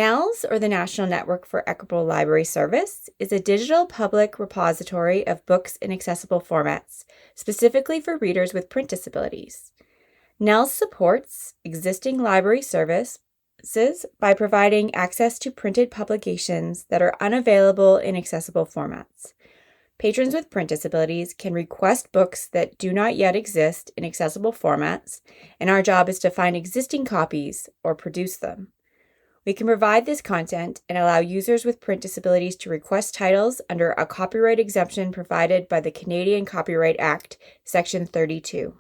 NNELS, or the National Network for Equitable Library Service, is a digital public repository of books in accessible formats, specifically for readers with print disabilities. NNELS supports existing library services by providing access to printed publications that are unavailable in accessible formats. Patrons with print disabilities can request books that do not yet exist in accessible formats, and our job is to find existing copies or produce them. We can provide this content and allow users with print disabilities to request titles under a copyright exemption provided by the Canadian Copyright Act, Section 32.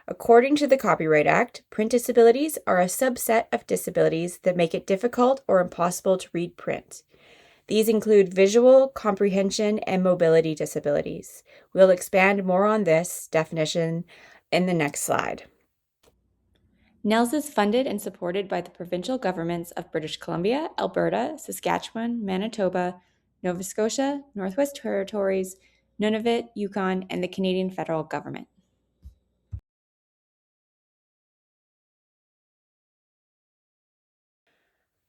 According to the Copyright Act, print disabilities are a subset of disabilities that make it difficult or impossible to read print. These include visual, comprehension, and mobility disabilities. We'll expand more on this definition in the next slide. NNELS is funded and supported by the provincial governments of British Columbia, Alberta, Saskatchewan, Manitoba, Nova Scotia, Northwest Territories, Nunavut, Yukon, and the Canadian federal government.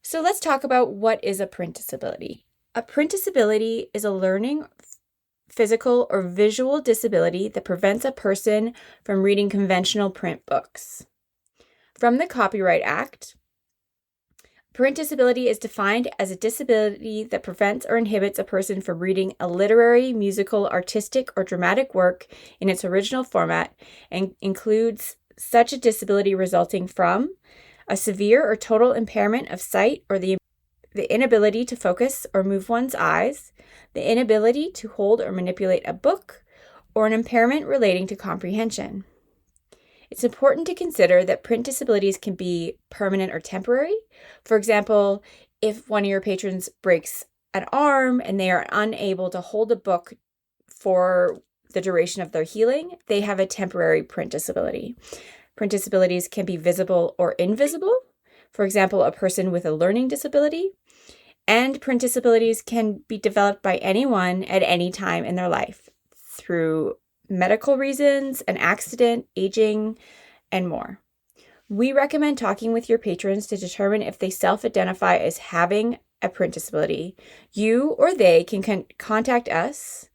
So let's talk about what is a print disability. A print disability is a learning, physical, or visual disability that prevents a person from reading conventional print books. From the Copyright Act, print disability is defined as a disability that prevents or inhibits a person from reading a literary, musical, artistic, or dramatic work in its original format and includes such a disability resulting from a severe or total impairment of sight or the inability to focus or move one's eyes, the inability to hold or manipulate a book, or an impairment relating to comprehension. It's important to consider that print disabilities can be permanent or temporary. For example, if one of your patrons breaks an arm and they are unable to hold a book for the duration of their healing, they have a temporary print disability. Print disabilities can be visible or invisible. For example, a person with a learning disability. And print disabilities can be developed by anyone at any time in their life through medical reasons, an accident, aging, and more. We recommend talking with your patrons to determine if they self-identify as having a print disability. You or they can contact us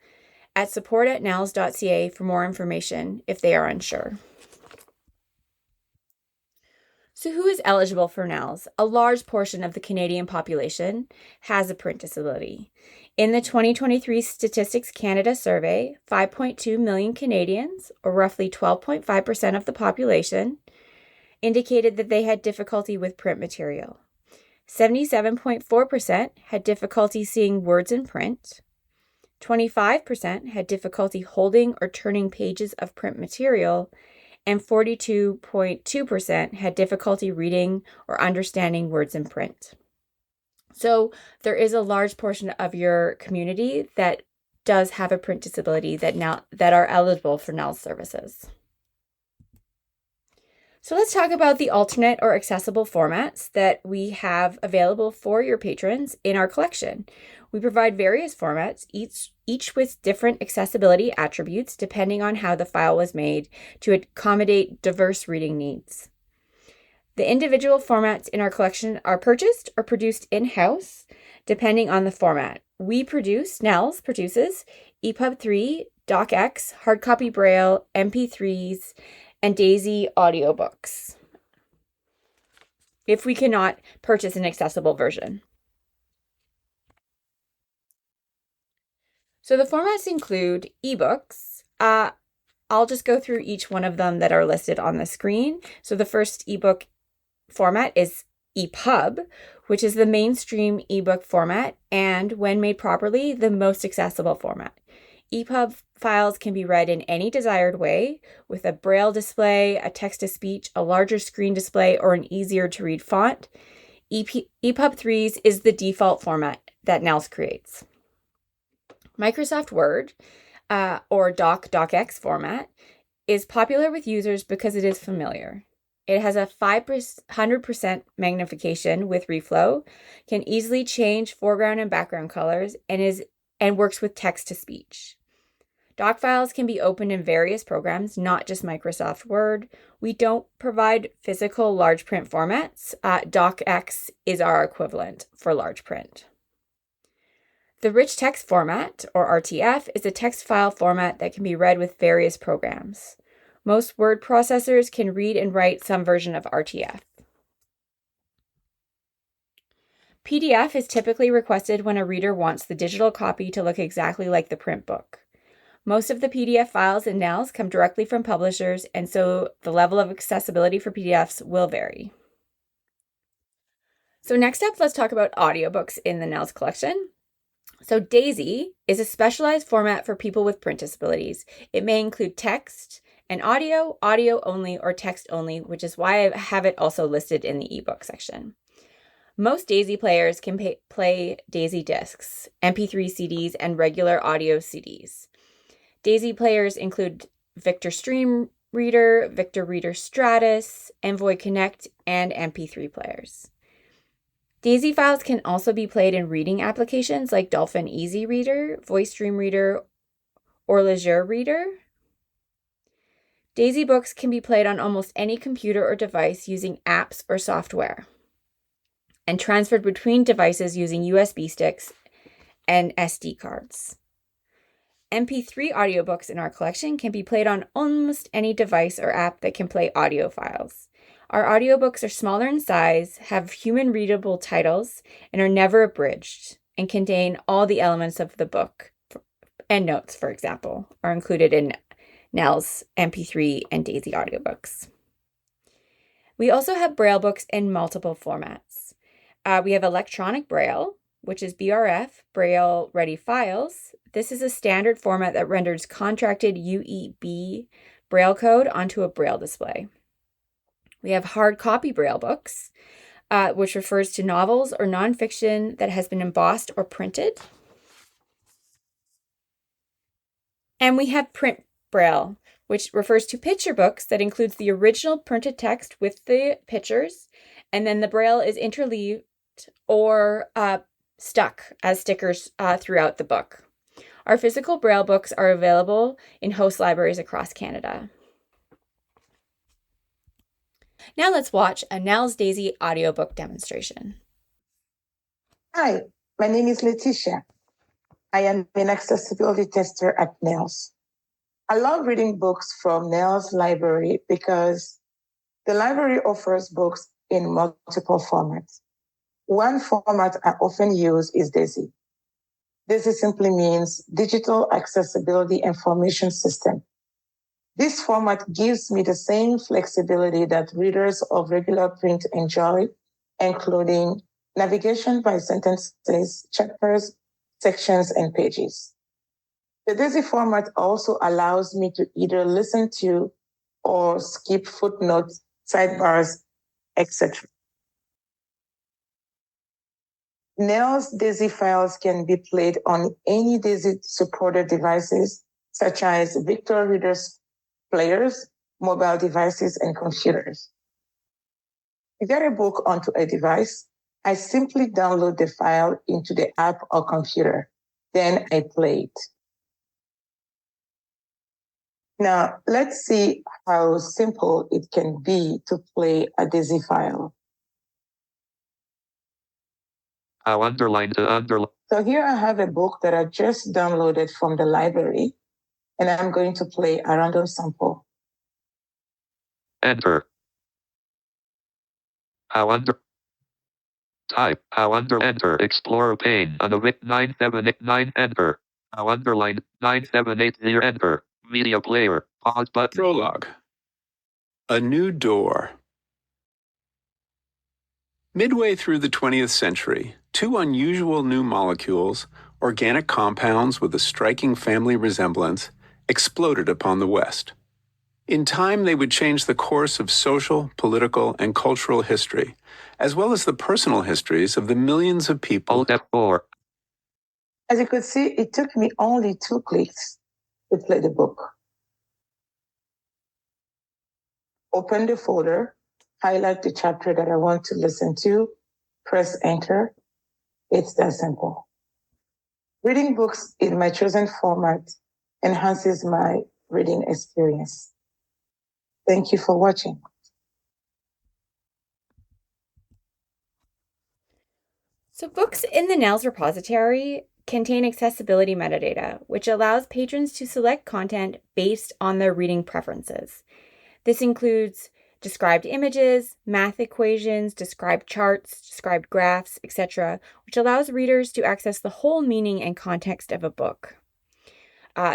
at support@nels.ca for more information if they are unsure. So who is eligible for NNELS? A large portion of the Canadian population has a print disability. In the 2023 Statistics Canada survey, 5.2 million Canadians, or roughly 12.5% of the population, indicated that they had difficulty with print material. 77.4% had difficulty seeing words in print. 25% had difficulty holding or turning pages of print material, and 42.2% had difficulty reading or understanding words in print. So there is a large portion of your community that does have a print disability that are eligible for NNELS services. So let's talk about the alternate or accessible formats that we have available for your patrons in our collection. We provide various formats, each with different accessibility attributes depending on how the file was made to accommodate diverse reading needs. The individual formats in our collection are purchased or produced in-house depending on the format. NNELS produces EPUB 3, DocX, hardcopy Braille, MP3s, and DAISY audiobooks if we cannot purchase an accessible version. So the formats include ebooks. I'll just go through each one of them that are listed on the screen. So the first ebook format is EPUB, which is the mainstream ebook format and, when made properly, the most accessible format. EPUB files can be read in any desired way, with a braille display, a text-to-speech, a larger screen display, or an easier-to-read font. EPUB 3s is the default format that NNELS creates. Microsoft Word, or DocX format, is popular with users because it is familiar. It has a 500% magnification with reflow, can easily change foreground and background colors, and works with text-to-speech. Doc files can be opened in various programs, not just Microsoft Word. We don't provide physical large print formats. DocX is our equivalent for large print. The rich text format, or RTF, is a text file format that can be read with various programs. Most word processors can read and write some version of RTF. PDF is typically requested when a reader wants the digital copy to look exactly like the print book. Most of the PDF files in NNELS come directly from publishers, and so the level of accessibility for PDFs will vary. So next up, let's talk about audiobooks in the NNELS collection. So DAISY is a specialized format for people with print disabilities. It may include text and audio only, or text only, which is why I have it also listed in the ebook section. Most DAISY players can play DAISY discs, MP3 CDs, and regular audio CDs. DAISY players include Victor Stream Reader, Victor Reader Stratus, Envoy Connect, and MP3 players. DAISY files can also be played in reading applications like Dolphin Easy Reader, Voice Dream Reader, or Leisure Reader. DAISY books can be played on almost any computer or device using apps or software, and transferred between devices using USB sticks and SD cards. MP3 audiobooks in our collection can be played on almost any device or app that can play audio files. Our audiobooks are smaller in size, have human-readable titles, and are never abridged, and contain all the elements of the book. Endnotes, for example, are included in NNELS, MP3, and DAISY audiobooks. We also have Braille books in multiple formats. We have electronic Braille, which is BRF, Braille Ready Files. This is a standard format that renders contracted UEB Braille code onto a Braille display. We have hard copy Braille books, which refers to novels or nonfiction that has been embossed or printed. And we have print Braille, which refers to picture books that includes the original printed text with the pictures, and then the Braille is interleaved or stuck as stickers throughout the book. Our physical Braille books are available in host libraries across Canada. Now let's watch a NNELS DAISY audiobook demonstration. Hi, my name is Letitia. I am an accessibility tester at NNELS. I love reading books from NNELS library because the library offers books in multiple formats. One format I often use is DAISY. DAISY simply means Digital Accessibility Information System. This format gives me the same flexibility that readers of regular print enjoy, including navigation by sentences, chapters, sections, and pages. The DAISY format also allows me to either listen to or skip footnotes, sidebars, etc. NNELS DAISY files can be played on any DAISY-supported devices, such as Victor Reader's players, mobile devices, and computers. To get a book onto a device, I simply download the file into the app or computer. Then I play it. Now, let's see how simple it can be to play a DAISY file. How underline to underline. So here I have a book that I just downloaded from the library, and I'm going to play a random sample. Enter. How under. Type. How under. Enter. Explorer pane. Unavit 9789. Enter. How underline 9780. Enter. Media player. Pause button. Prologue. A new door. Midway through the 20th century, two unusual new molecules, organic compounds with a striking family resemblance, exploded upon the West. In time, they would change the course of social, political, and cultural history, as well as the personal histories of the millions of people. Alt F4. As you could see, it took me only 2 clicks to play the book. Open the folder, highlight the chapter that I want to listen to, press enter. It's that simple. Reading books in my chosen format enhances my reading experience. Thank you for watching. So books in the NNELS repository contain accessibility metadata, which allows patrons to select content based on their reading preferences. This includes described images, math equations, described charts, described graphs, etc., which allows readers to access the whole meaning and context of a book.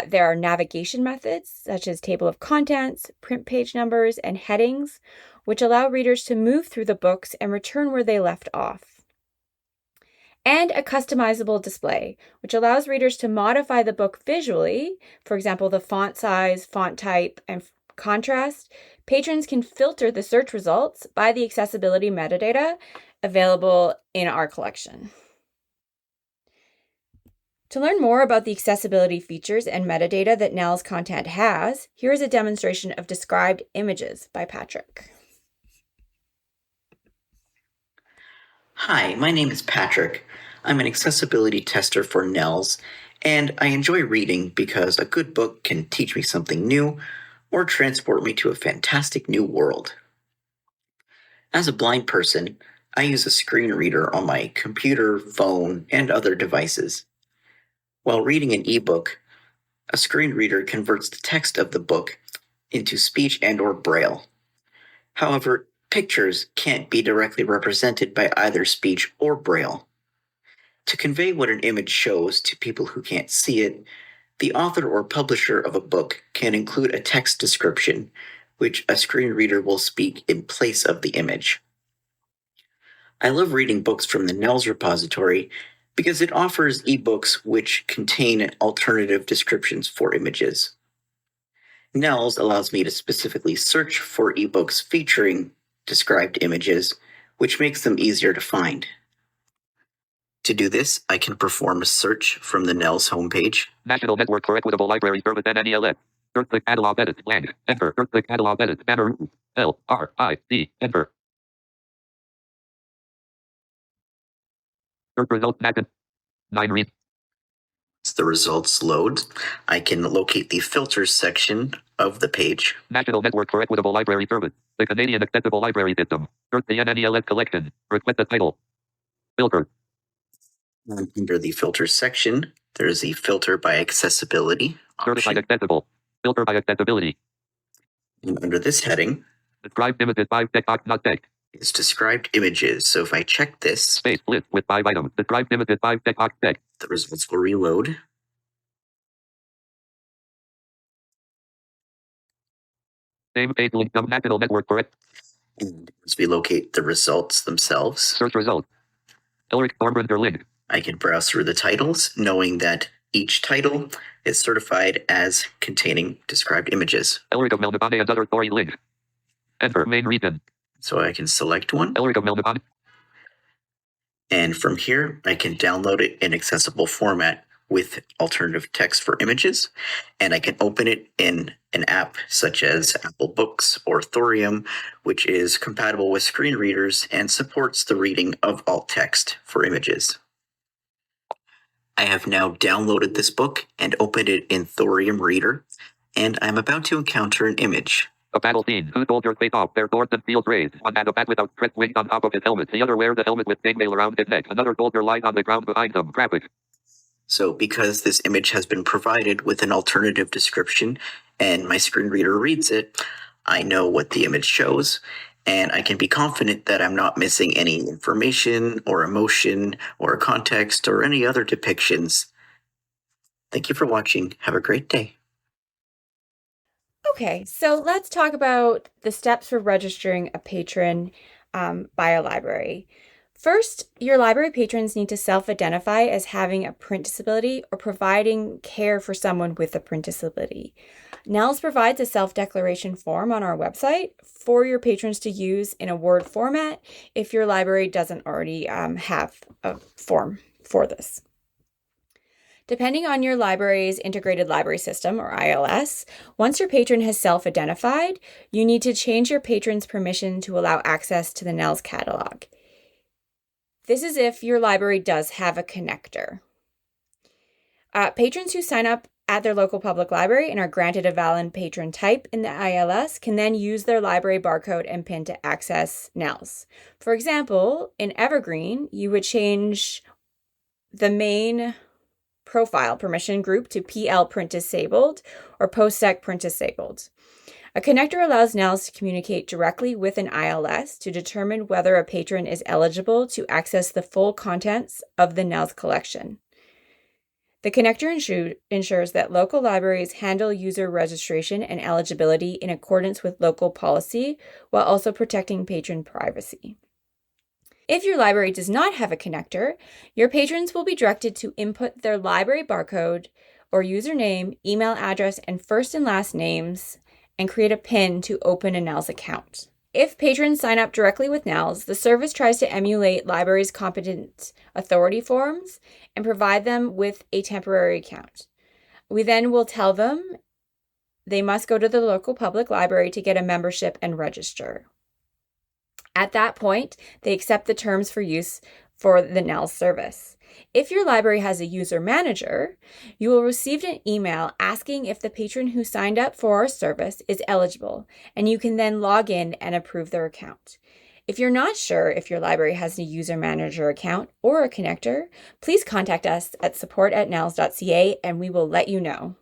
There are navigation methods, such as table of contents, print page numbers, and headings, which allow readers to move through the books and return where they left off. And a customizable display, which allows readers to modify the book visually, for example, the font size, font type, and contrast. Patrons can filter the search results by the accessibility metadata available in our collection. To learn more about the accessibility features and metadata that NNELS content has, here is a demonstration of described images by Patrick. Hi, my name is Patrick. I'm an accessibility tester for NNELS, and I enjoy reading because a good book can teach me something new or transport me to a fantastic new world. As a blind person, I use a screen reader on my computer, phone, and other devices. While reading an ebook, a screen reader converts the text of the book into speech and/or braille. However, pictures can't be directly represented by either speech or braille. To convey what an image shows to people who can't see it, the author or publisher of a book can include a text description, which a screen reader will speak in place of the image. I love reading books from the NNELS repository because it offers ebooks which contain alternative descriptions for images. NNELS allows me to specifically search for ebooks featuring described images, which makes them easier to find. To do this, I can perform a search from the NNELS homepage. National Network for Equitable Library Service NNELS. Search click catalog edit blank. Enter. Search click catalog edit banner. LRIC. Enter. Search results match. 9 reads. As the results load, I can locate the filters section of the page. National Network for Equitable Library Service. The Canadian Accessible Library System. Search the NNELS collection. Request the title. Filter. And under the filters section, there is the filter by accessibility Certified option. accessible. Filter by accessibility. And under this heading Described images 5 checkbox not checked. is described images. So if I check this, Space list with 5 items. Described images 5 checkbox checked. the results will reload. Same page link from National Network for it. And once we locate the results themselves, Search results. Ulrich Thornbrunner link. I can browse through the titles, knowing that each title is certified as containing described images. Ulrich of Melnibane and other story link. Enter main region. So I can select one, Ulrich of Melnibane. and from here, I can download it in accessible format with alternative text for images, and I can open it in an app such as Apple Books or Thorium, which is compatible with screen readers and supports the reading of alt text for images. I have now downloaded this book and opened it in Thorium Reader, and I'm about to encounter an image. A battle scene. 2 soldiers face off, their swords and shields raised. One has a bat with outstretched wings on top of his helmet. The other wears a helmet with chainmail around his neck. Another soldier lies on the ground behind them. Graphic. So because this image has been provided with an alternative description and my screen reader reads it, I know what the image shows, and I can be confident that I'm not missing any information or emotion or context or any other depictions. Thank you for watching. Have a great day. Okay, so let's talk about the steps for registering a patron by a library. First, your library patrons need to self-identify as having a print disability or providing care for someone with a print disability. NNELS provides a self-declaration form on our website for your patrons to use in a Word format if your library doesn't already have a form for this. Depending on your library's integrated library system, or ILS, once your patron has self-identified, you need to change your patron's permission to allow access to the NNELS catalog. This is if your library does have a connector. Patrons who sign up at their local public library and are granted a valid patron type in the ILS can then use their library barcode and PIN to access NNELS. For example, in Evergreen, you would change the main profile permission group to PL Print Disabled or PostSec Print Disabled. A connector allows NNELS to communicate directly with an ILS to determine whether a patron is eligible to access the full contents of the NNELS collection. The connector ensures that local libraries handle user registration and eligibility in accordance with local policy while also protecting patron privacy. If your library does not have a connector, your patrons will be directed to input their library barcode or username, email address, and first and last names and create a PIN to open a NNELS account. If patrons sign up directly with NNELS, the service tries to emulate libraries' competent authority forms and provide them with a temporary account. We then will tell them they must go to the local public library to get a membership and register. At that point, they accept the terms for use for the NNELS service. If your library has a user manager, you will receive an email asking if the patron who signed up for our service is eligible, and you can then log in and approve their account. If you're not sure if your library has a user manager account or a connector, please contact us at support@nels.ca and we will let you know.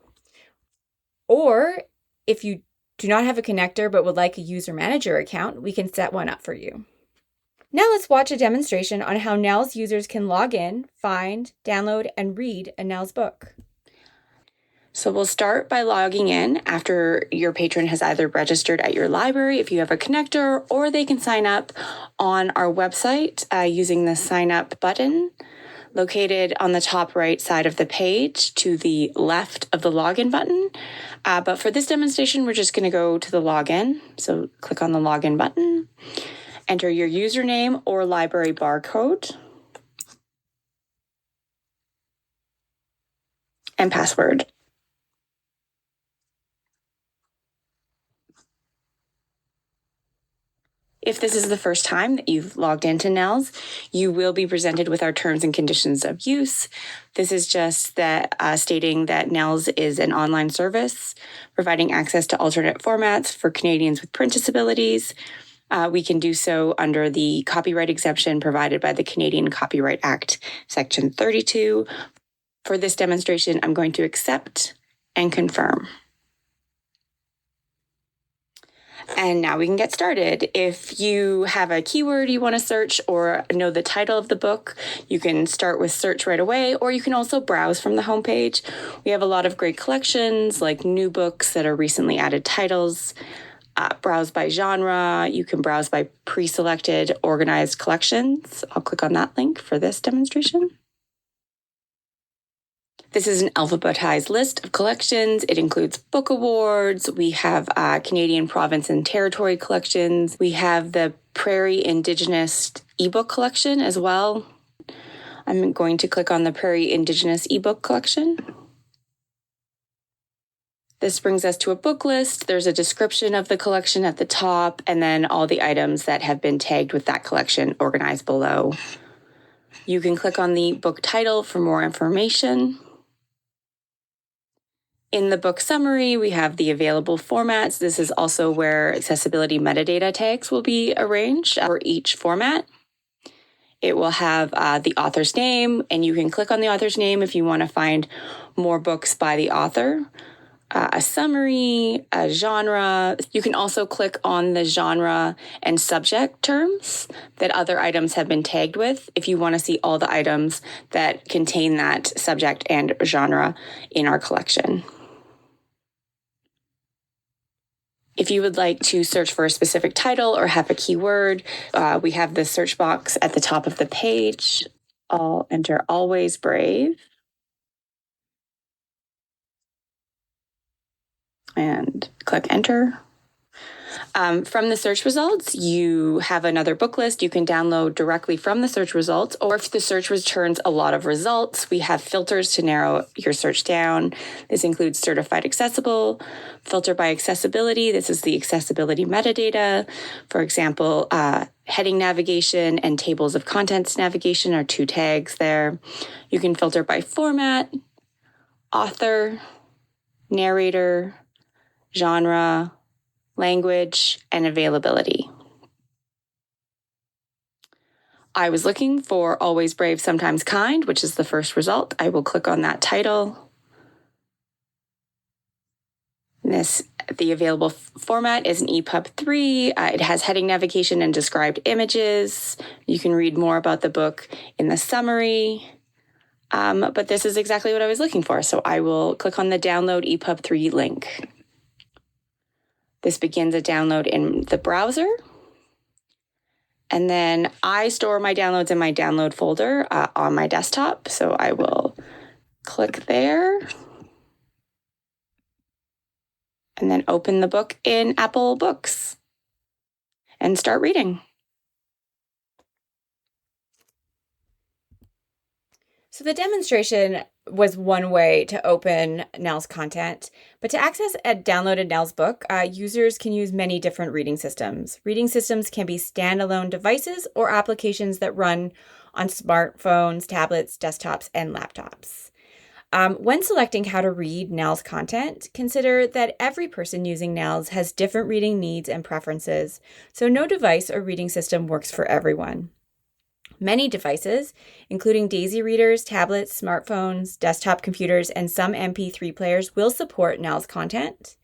Or if you do not have a connector but would like a user manager account, we can set one up for you. Now let's watch a demonstration on how NNELS users can log in, find, download, and read a NNELS book. So we'll start by logging in after your patron has either registered at your library if you have a connector, or they can sign up on our website using the sign up button located on the top right side of the page to the left of the login button. But for this demonstration, we're just going to go to the login. So click on the login button. Enter your username or library barcode and password. If this is the first time that you've logged into NNELS, you will be presented with our terms and conditions of use. This is just that stating that NNELS is an online service providing access to alternate formats for Canadians with print disabilities. We can do so under the copyright exemption provided by the Canadian Copyright Act, Section 32. For this demonstration, I'm going to accept and confirm. And now we can get started. If you have a keyword you want to search or know the title of the book, you can start with search right away, or you can also browse from the homepage. We have a lot of great collections like new books that are recently added titles. Browse by genre. You can browse by pre-selected organized collections. I'll click on that link for this demonstration. This is an alphabetized list of collections. It includes book awards. We have Canadian province and territory collections. We have the Prairie Indigenous ebook collection as well. I'm going to click on the Prairie Indigenous ebook collection. This brings us to a book list. There's a description of the collection at the top, and then all the items that have been tagged with that collection organized below. You can click on the book title for more information. In the book summary, we have the available formats. This is also where accessibility metadata tags will be arranged for each format. It will have the author's name, and you can click on the author's name if you want to find more books by the author. A summary, a genre. You can also click on the genre and subject terms that other items have been tagged with if you want to see all the items that contain that subject and genre in our collection. If you would like to search for a specific title or have a keyword, we have the search box at the top of the page. I'll enter Always Brave. And click enter. From the search results, you have another book list you can download directly from the search results, or if the search returns a lot of results, we have filters to narrow your search down. This includes certified accessible, filter by accessibility. This is the accessibility metadata. For example, heading navigation and tables of contents navigation are two tags there. You can filter by format, author, narrator, genre, language, and availability. I was looking for Always Brave, Sometimes Kind, which is the first result. I will click on that title. The available format is an EPUB 3. It has heading navigation and described images. You can read more about the book in the summary. But this is exactly what I was looking for. So I will click on the download EPUB 3 link. This begins a download in the browser. And then I store my downloads in my download folder on my desktop. So I will click there and then open the book in Apple Books and start reading. So the demonstration was one way to open NNELS content, but to access a downloaded NNELS book, users can use many different reading systems. Reading systems can be standalone devices or applications that run on smartphones, tablets, desktops, and laptops. When selecting how to read NNELS content, consider that every person using NNELS has different reading needs and preferences, so no device or reading system works for everyone. Many devices, including Daisy readers, tablets, smartphones, desktop computers, and some MP3 players, will support NNELS content.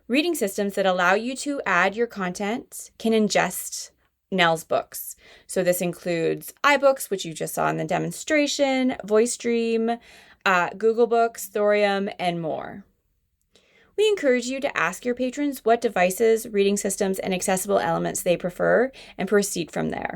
Reading systems that allow you to add your content can ingest NNELS books. So this includes iBooks, which you just saw in the demonstration, VoiceStream, Google Books, Thorium, and more. We encourage you to ask your patrons what devices, reading systems, and accessible elements they prefer and proceed from there.